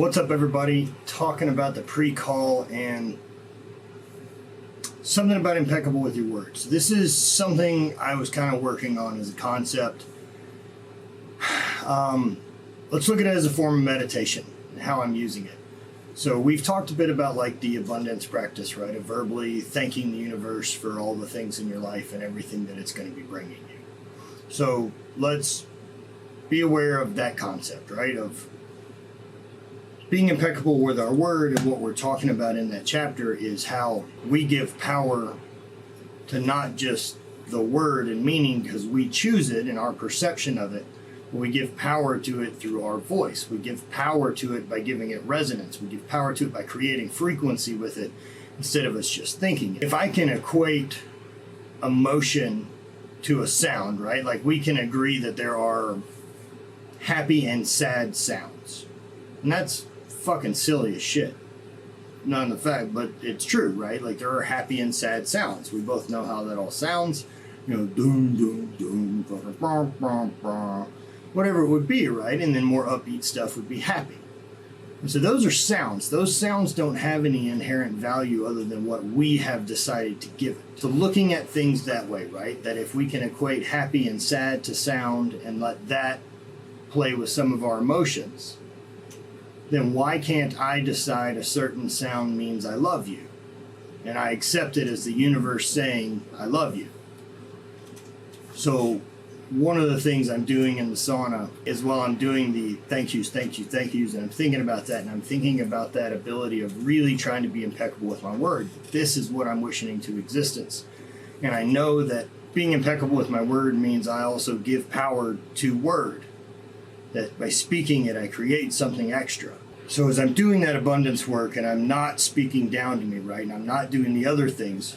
What's up, everybody? Talking about the pre-call and something about impeccable with your words. This is something I was kind of working on as a concept. Let's look at it as a form of meditation and how I'm using it. So we've talked a bit about like the abundance practice, right? Of verbally thanking the universe for all the things in your life and everything that it's going to be bringing you. So let's be aware of that concept, right? Of being impeccable with our word. And what we're talking about in that chapter is how we give power to not just the word and meaning because we choose it and our perception of it, but we give power to it through our voice. We give power to it by giving it resonance. We give power to it by creating frequency with it instead of us just thinking it. If I can equate emotion to a sound, right? Like we can agree that there are happy and sad sounds. And that's fucking silly as shit. Not in the fact, but it's true, right? Like there are happy and sad sounds. We both know how that all sounds. You know, doom, doom, doom, bah, bah, bah, whatever it would be, right? And then more upbeat stuff would be happy. And so those are sounds. Those sounds don't have any inherent value other than what we have decided to give it. So looking at things that way, right? That if we can equate happy and sad to sound and let that play with some of our emotions, then why can't I decide a certain sound means I love you? And I accept it as the universe saying, I love you. So one of the things I'm doing in the sauna is while I'm doing the thank yous, thank you, thank yous, and I'm thinking about that, and I'm thinking about that ability of really trying to be impeccable with my word. This is what I'm wishing into existence. And I know that being impeccable with my word means I also give power to word. That by speaking it, I create something extra. So as I'm doing that abundance work and I'm not speaking down to me, right, and I'm not doing the other things,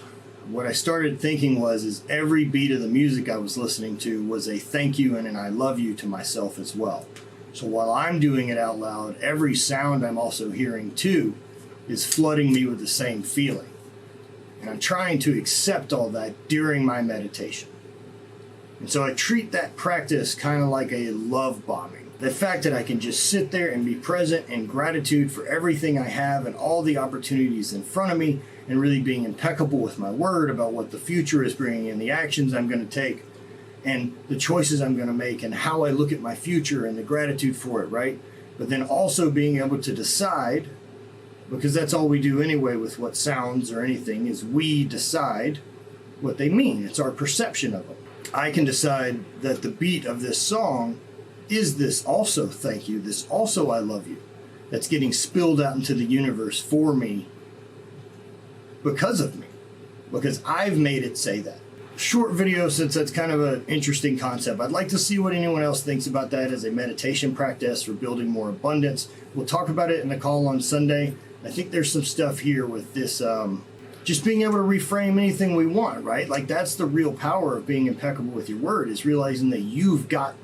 what I started thinking is every beat of the music I was listening to was a thank you and an I love you to myself as well. So while I'm doing it out loud, every sound I'm also hearing too is flooding me with the same feeling. And I'm trying to accept all that during my meditation. And so I treat that practice kind of like a love bombing. The fact that I can just sit there and be present in gratitude for everything I have and all the opportunities in front of me, and really being impeccable with my word about what the future is bringing and the actions I'm going to take and the choices I'm going to make and how I look at my future and the gratitude for it, right? But then also being able to decide, because that's all we do anyway with what sounds or anything, is we decide what they mean. It's our perception of them. I can decide that the beat of this song is this also thank you, this also I love you, that's getting spilled out into the universe for me because of me, because I've made it say that. Short video, since that's kind of an interesting concept. I'd like to see what anyone else thinks about that as a meditation practice for building more abundance. We'll talk about it in the call on Sunday. I think there's some stuff here with this, just being able to reframe anything we want, right? Like that's the real power of being impeccable with your word, is realizing that you've got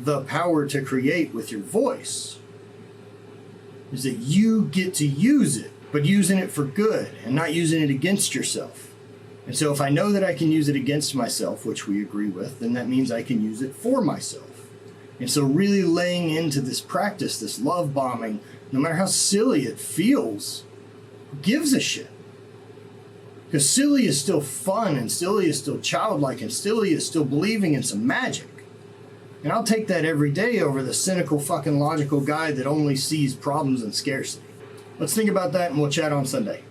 the power to create with your voice, is that you get to use it, but using it for good and not using it against yourself. And so if I know that I can use it against myself, which we agree with, then that means I can use it for myself. And so really laying into this practice, this love bombing, no matter how silly it feels, who gives a shit? Because silly is still fun, and silly is still childlike, and silly is still believing in some magic. And I'll take that every day over the cynical fucking logical guy that only sees problems and scarcity. Let's think about that, and we'll chat on Sunday.